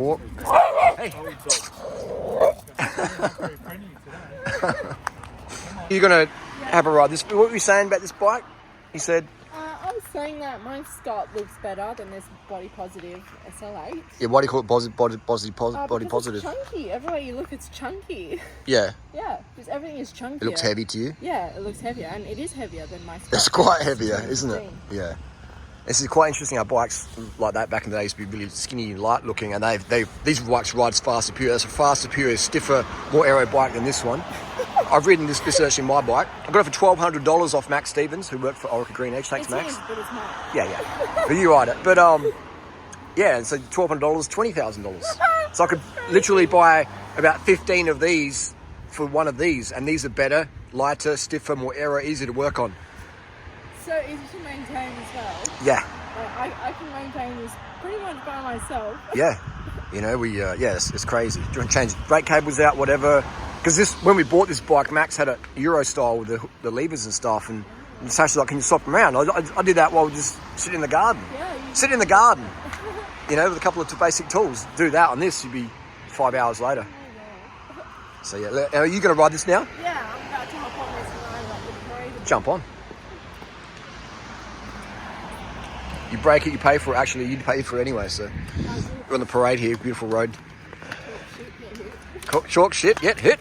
Walk. Hey. You're gonna have a ride. What were you saying about this bike? He said. I was saying that my Scott looks better than this body positive SL8. Yeah, why do you call it body positive? It's chunky. Everywhere you look, it's chunky. Yeah. Yeah, because everything is chunky. It looks heavy to you? Yeah, it looks heavier, and it is heavier than my Scott. It's quite heavier, isn't it? Yeah. This is quite interesting how bikes like that back in the day used to be really skinny and light looking, and these bikes ride far superior. It's a far superior, stiffer, more aero bike than this one. I've ridden this actually my bike. I got it for $1,200 off Max Stevens, who worked for Orica Green Edge. Thanks, Max. It is, but it's not. Yeah. But you ride it. But yeah, so $1,200, $20,000. So I could literally buy about 15 of these for one of these, and these are better, lighter, stiffer, more aero, easier to work on. So easy to maintain as well. Yeah. Like, I can maintain this pretty much by myself. Yeah. You know, it's crazy. Do you want to change brake cables out, whatever? Because when we bought this bike, Max had a Euro style with the levers and stuff, and Sasha's like, can you swap them around? I did that while we just sit in the garden. Yeah. Sit in the garden. You know, with a couple of basic tools. Do that on this, you'd be 5 hours later. Oh, yeah. So yeah, are you going to ride this now? Yeah, I'm about to hop on this line like the parade. Jump on. You break it, you pay for it. Actually, you pay for it anyway, so. We're on the parade here, beautiful road. Chalk shit, get hit.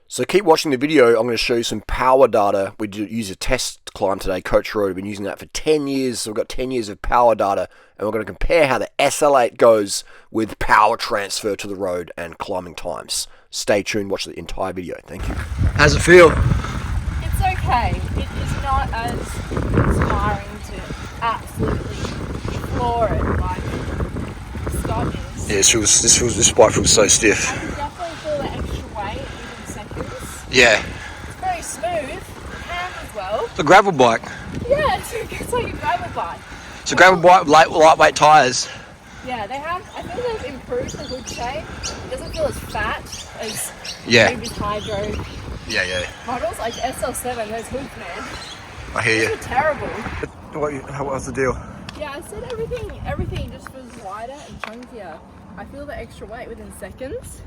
So keep watching the video. I'm going to show you some power data. We use a test climb today, Coach Road. We've been using that for 10 years. So we've got 10 years of power data, and we're going to compare how the SL8 goes with power transfer to the road and climbing times. Stay tuned, watch the entire video. Thank you. How's it feel? It's okay. It is not as inspiring to absolutely floor it like Scott is. Yeah, this bike feels so stiff. I can definitely feel the extra weight within seconds. Yeah. It's very smooth, and as well. It's a gravel bike. Yeah, it's like a gravel bike. It's a gravel bike with lightweight tyres. Yeah, I think they've improved the hood shape. It doesn't feel as fat as previous hydro models, like SL7, those hoods, man. I hear you. They're terrible. What's the deal? Yeah, I said everything just feels wider and chunkier. I feel the extra weight within seconds.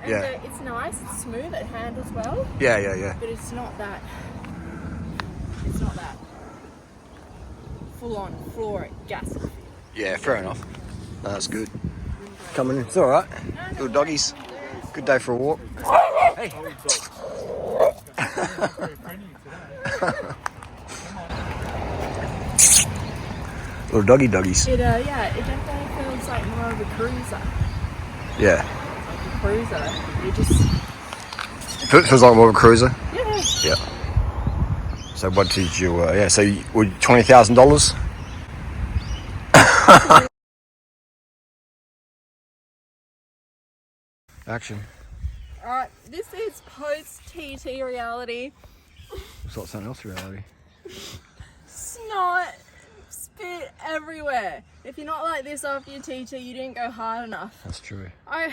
And it's nice, it's smooth, it handles well. Yeah. But it's not that full on floor it gas. Yeah, fair enough. No, that's good. Coming in, it's alright. Little doggies. Good day for a walk. Hey. Little doggies. It definitely feels like more of a cruiser. Yeah. Like a cruiser. It just feels like more of a cruiser? Yeah. So what did you so you $20,000? Action. Alright, this is post-TT reality. It's not something else reality. Snot, spit everywhere. If you're not like this after your TT, you didn't go hard enough. That's true. I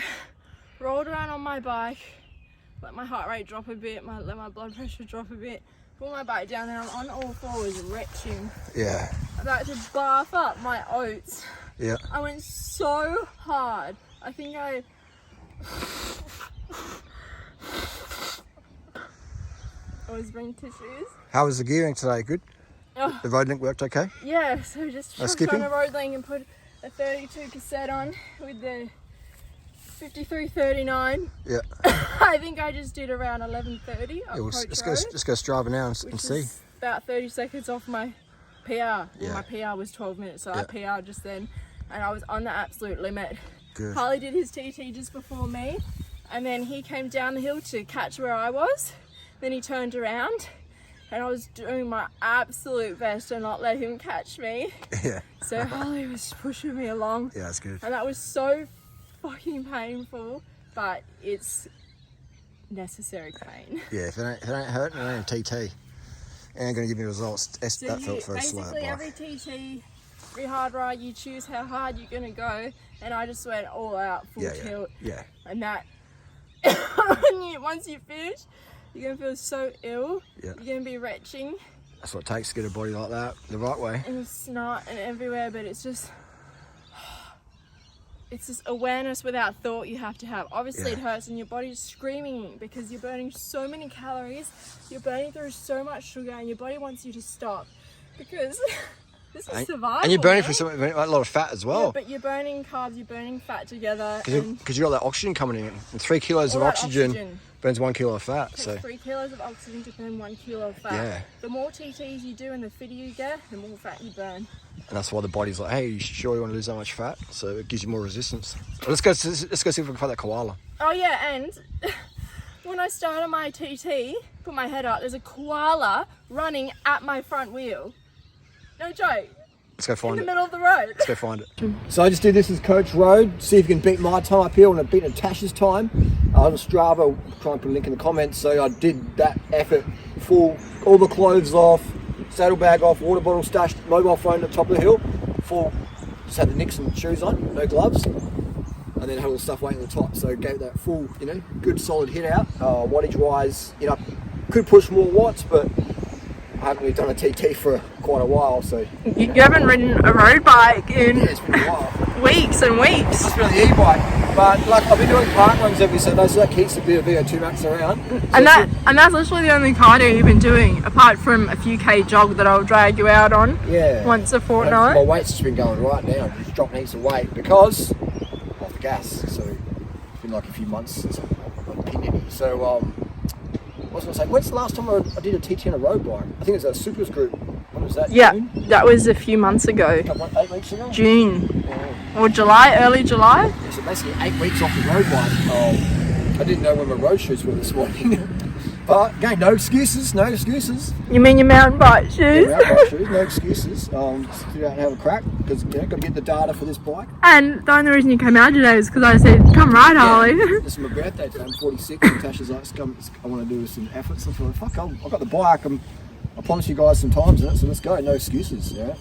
rolled around on my bike, let my heart rate drop a bit, let my blood pressure drop a bit, pull my bike down, and I'm on all fours retching. Yeah. I'm about to barf up my oats. Yeah. I went so hard. I think I always bring tissues. How was the gearing today? Good? Oh. The road link worked okay? Yeah, so just chucked on a road link and put a 32 cassette on with the 5339. Yeah. I think I just did around 11:30 up Let's go Strava now and see. About 30 seconds off my PR. Yeah. Well, my PR was 12 minutes, so I PR'd just then, and I was on the absolute limit. Good. Harley did his TT just before me, and then he came down the hill to catch where I was. Then he turned around, and I was doing my absolute best to not let him catch me. Yeah. So Harley was pushing me along. Yeah, that's good. And that was so fucking painful, but it's necessary pain. Yeah, if it ain't hurting, it ain't a TT. It ain't going to give me results. That felt very slow. Basically, every TT free hard ride, you choose how hard you're gonna go, and I just went all out, full tilt. Yeah. And that, once you finish, you're gonna feel so ill. Yeah. You're gonna be retching. That's what it takes to get a body like that the right way. And snot and everywhere, but it's just awareness without thought you have to have. Obviously it hurts and your body's screaming because you're burning so many calories, you're burning through so much sugar, and your body wants you to stop because this is survival. And you're burning through a lot of fat as well. Yeah, but you're burning carbs, you're burning fat together. Because you got that oxygen coming in. And 3 kilos of oxygen burns 1 kilo of fat. It takes 3 kilos of oxygen to burn 1 kilo of fat. Yeah. The more TTs you do and the fitter you get, the more fat you burn. And that's why the body's like, hey, you sure you want to lose that much fat? So it gives you more resistance. Well, let's go see if we can find that koala. Oh yeah, and when I started my TT, put my head up, there's a koala running at my front wheel. No joke. Let's go find it. In the middle of the road. Let's go find it. So I just did this as Coach Road. See if you can beat my time up here. I want to beat Natasha's time. On Strava, try and put a link in the comments. So I did that effort, full, all the clothes off, saddlebag off, water bottle stashed, mobile phone at the top of the hill, full, just had the Nixon shoes on, no gloves, and then had all the stuff waiting at the top. So gave that full, good solid hit out. Wattage wise, could push more watts, but I haven't really done a TT for quite a while, so. You haven't ridden a road bike in it's been a while. Weeks and weeks. It's been on the e-bike, but I've been doing park runs every Sunday, so that keeps a bit of VO2 max around. So and that's literally the only cardio you've been doing, apart from a few K jog that I'll drag you out on once a fortnight. My weight's just been going right now, just dropping heaps of weight because of the gas, so it's been like a few months since I've got opinion. So, I was going to say, when's the last time I did a TT on a road bike? I think it was a Supers group. When was that? Yeah, June? that was a few months ago. 8 weeks ago? June. Or July, early July. Yeah, so basically 8 weeks off the road bike. I didn't know when my road shoots were this morning. But again, no excuses. You mean your mountain bike shoes? Yeah, mountain bike shoes, no excuses. Just get out and have a crack because got to get the data for this bike. And the only reason you came out today is because I said, come ride, Harley. This is my birthday today. I'm 46. And Tasha's like, I want to do some efforts. I thought, fuck, I've got the bike. I promised you guys some times in it, so let's go. No excuses, yeah.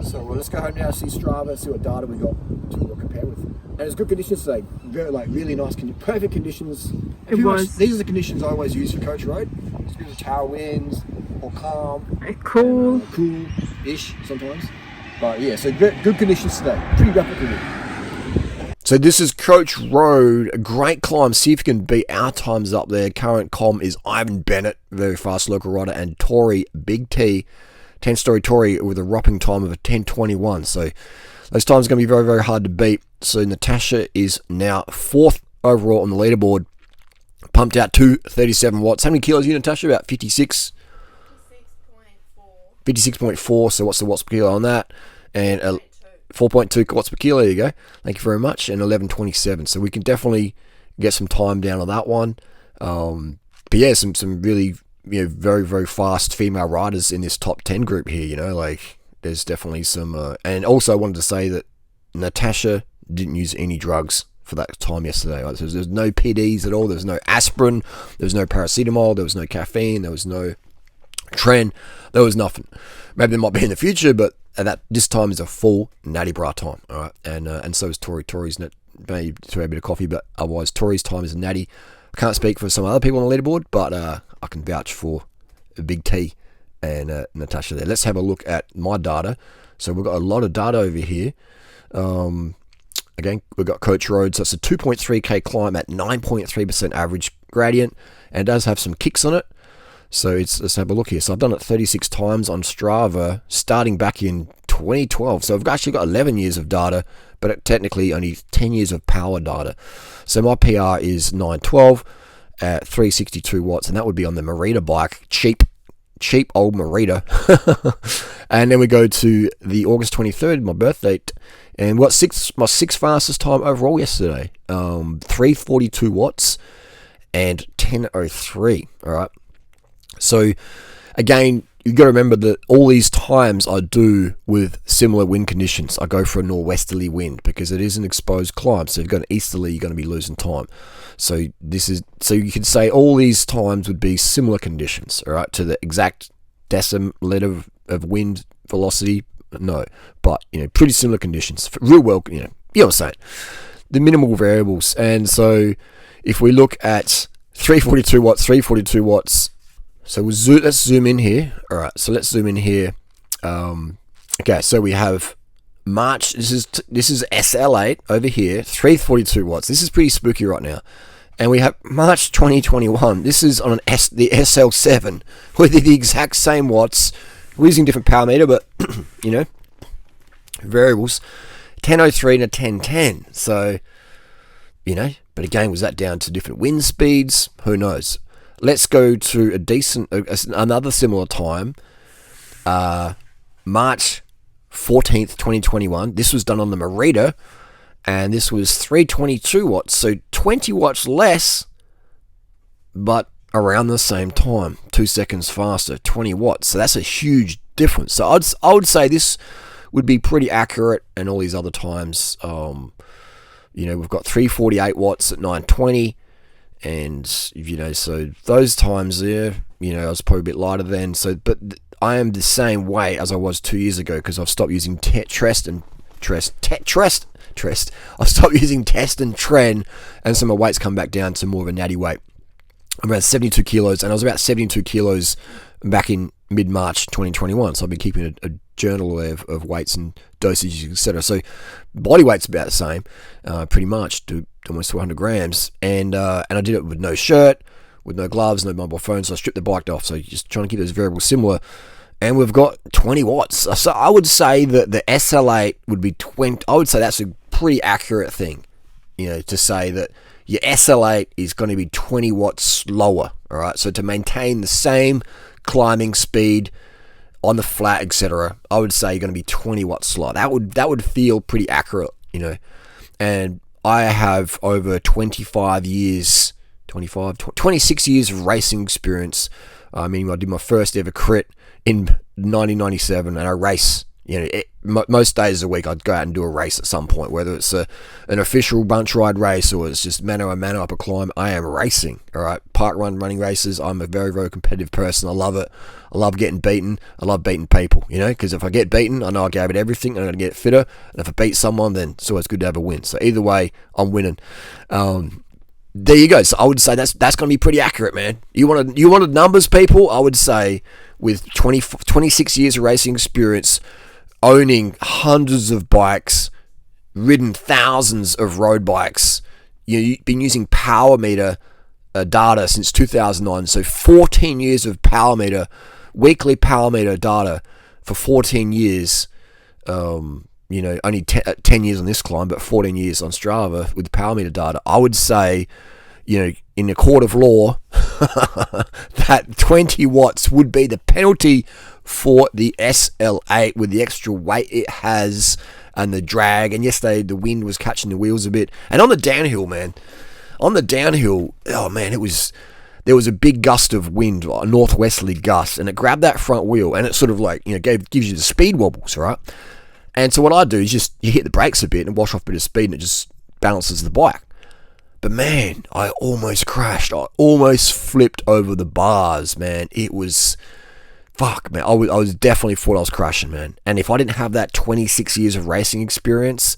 So let's go home now, see Strava, see what data we got to compare with. And it's good conditions today. Really nice, perfect conditions. These are the conditions I always use for Coach Road. It's a bit of tailwinds, or calm. Cool. Cool-ish sometimes. But yeah, so good conditions today. Pretty rapidly good. So this is Coach Road, a great climb. See if you can beat our times up there. Current com is Ivan Bennett, very fast local rider, and Tori, Big T, 10-story Tori with a whopping time of a 10:21. So those times are going to be very, very hard to beat. So Natasha is now 4th overall on the leaderboard. Pumped out 237 watts. How many kilos are you, Natasha? About 56? 56.4. So what's the watts per kilo on that? And 4.2 watts per kilo. There you go. Thank you very much. And 11:27. So we can definitely get some time down on that one. But yeah, some really very, very fast female riders in this top 10 group here. There's definitely some. And also I wanted to say that Natasha didn't use any drugs for that time yesterday. So there's no PDs at all. There's no aspirin. There was no paracetamol. There was no caffeine. There was no Tren. There was nothing. Maybe there might be in the future, but this time is a full natty bra time. All right, and so is Tori. Tori's maybe to a bit of coffee, but otherwise Tori's time is a natty. I can't speak for some other people on the leaderboard, but I can vouch for Big T and Natasha there. Let's have a look at my data. So we've got a lot of data over here. Again, we've got Coach Road, so it's a 2.3k climb at 9.3% average gradient, and it does have some kicks on it. So let's have a look here. So I've done it 36 times on Strava, starting back in 2012. So I've actually got 11 years of data, but technically only 10 years of power data. So my PR is 912 at 362 watts, and that would be on the Merida bike, cheap old Merida. And then we go to the August 23rd, my birth date, and my sixth fastest time overall yesterday, 342 watts and 10:03. All right. So again, you got to remember that all these times I do with similar wind conditions. I go for a norwesterly wind because it is an exposed climb. So if you've got an easterly, you're going to be losing time. So you could say all these times would be similar conditions, all right, to the exact decimeter of wind velocity No, but pretty similar conditions, real well. You know what I'm saying. The minimal variables, and so if we look at 342 watts. So let's zoom in here. All right, so let's zoom in here. Okay, so we have March. This is SL8 over here, 342 watts. This is pretty spooky right now. And we have March 2021. This is on the SL7 with the exact same watts. We're using different power meter, but variables. 1003 and a 1010. So, but again, was that down to different wind speeds? Who knows? Let's go to another similar time. March 14th, 2021. This was done on the Merida, and this was 322 watts. So 20 watts less, but around the same time, 2 seconds faster, 20 watts. So that's a huge difference. So I would say this would be pretty accurate, and all these other times, we've got 348 watts at 920, and so those times there, I was probably a bit lighter then. So, but I am the same way as I was 2 years ago because I've stopped using I've stopped using test and trend, and so my weight's come back down to more of a natty weight. I'm around 72 kilos, and I was about 72 kilos back in mid-March 2021. So I've been keeping a journal of weights and dosages, etc. So body weight's about the same, pretty much, to almost 200 grams. And I did it with no shirt, with no gloves, no mobile phone. So I stripped the bike off. So just trying to keep those variables similar. And we've got 20 watts. So I would say that the SL8 would be 20. I would say that's a pretty accurate thing, to say that your SL8 is going to be 20 watts slower. All right. So to maintain the same climbing speed on the flat, etc., I would say you're going to be 20 watts slower. That would feel pretty accurate, And I have over 26 years of racing experience. I did my first ever crit in 1997, and I race. Most days of the week I'd go out and do a race at some point, whether it's an official bunch ride race or it's just mano a mano up a climb. I am racing, all right? Park running races. I'm a very, very competitive person. I love it. I love getting beaten. I love beating people, because if I get beaten, I know I gave it everything, and I'm going to get fitter. And if I beat someone, then it's always good to have a win. So either way, I'm winning. There you go. So I would say that's going to be pretty accurate, man. You wanted numbers, people? I would say with 26 years of racing experience, owning hundreds of bikes, ridden thousands of road bikes, you've been using power meter data since 2009. So 14 years of weekly power meter data for 14 years. Only 10 years on this climb, but 14 years on Strava with power meter data. I would say, in a court of law, that 20 watts would be the penalty for the SL8 with the extra weight it has and the drag. And yesterday the wind was catching the wheels a bit. And on the downhill, oh man, there was a big gust of wind, a northwesterly gust, and it grabbed that front wheel, and it sort of gives you the speed wobbles, right? And so what I do is just you hit the brakes a bit and wash off a bit of speed, and it just balances the bike. But man, I almost crashed. I almost flipped over the bars, man. It was, fuck, man. I was definitely thought I was crashing, man. And if I didn't have that 26 years of racing experience,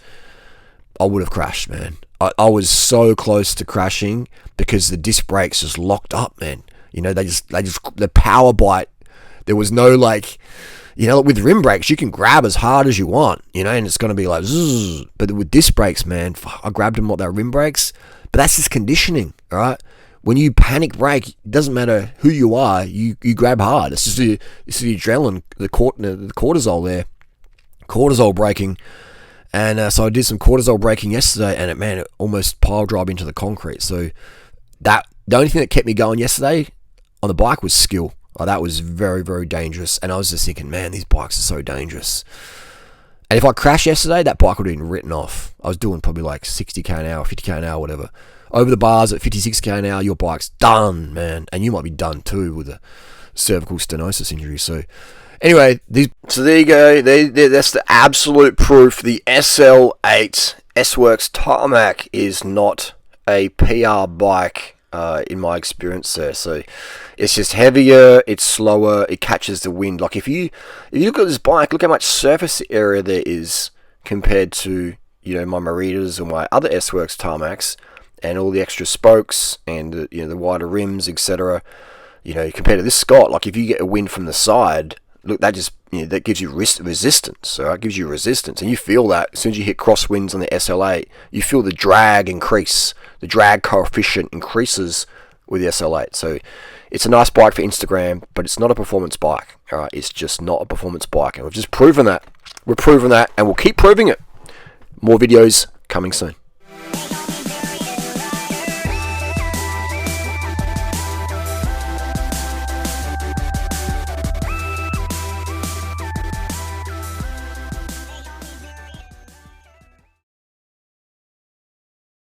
I would have crashed, man. I was so close to crashing because the disc brakes just locked up, man. The power bite. There was no with rim brakes, you can grab as hard as you want, and it's going to be like, zzz. But with disc brakes, man, I grabbed them with their rim brakes. But that's just conditioning, all right? When you panic brake, it doesn't matter who you are, you grab hard. It's just the adrenaline, the cortisol there, cortisol braking. And so I did some cortisol braking yesterday, and it almost pile drive into the concrete. So the only thing that kept me going yesterday on the bike was skill. That was very, very dangerous. And I was just thinking, man, these bikes are so dangerous. And if I crashed yesterday, that bike would have been written off. I was doing probably like 60k an hour, 50k an hour, whatever. Over the bars at 56k an hour, your bike's done, man. And you might be done too with a cervical stenosis injury. So anyway, so there you go. That's the absolute proof. The SL8 S-Works Tarmac is not a PR bike in my experience there. So It's just heavier, it's slower, it catches the wind. Like if you look at this bike, look how much surface area there is compared to, you know, my Maritas or my other S-Works Tarmacs, and all the extra spokes and the, you know, the wider rims, etc. You know, compared to this Scott, like if you get a wind from the side, look, that just, you know, that gives you resistance. So it gives you resistance, and you feel that as soon as you hit crosswinds on the SL8, you feel the drag increase. The drag coefficient increases with the SL8. So it's a nice bike for Instagram, but it's not a performance bike. All right, it's just not a performance bike, and we've just proven that. We're proving that, and we'll keep proving it. More videos coming soon.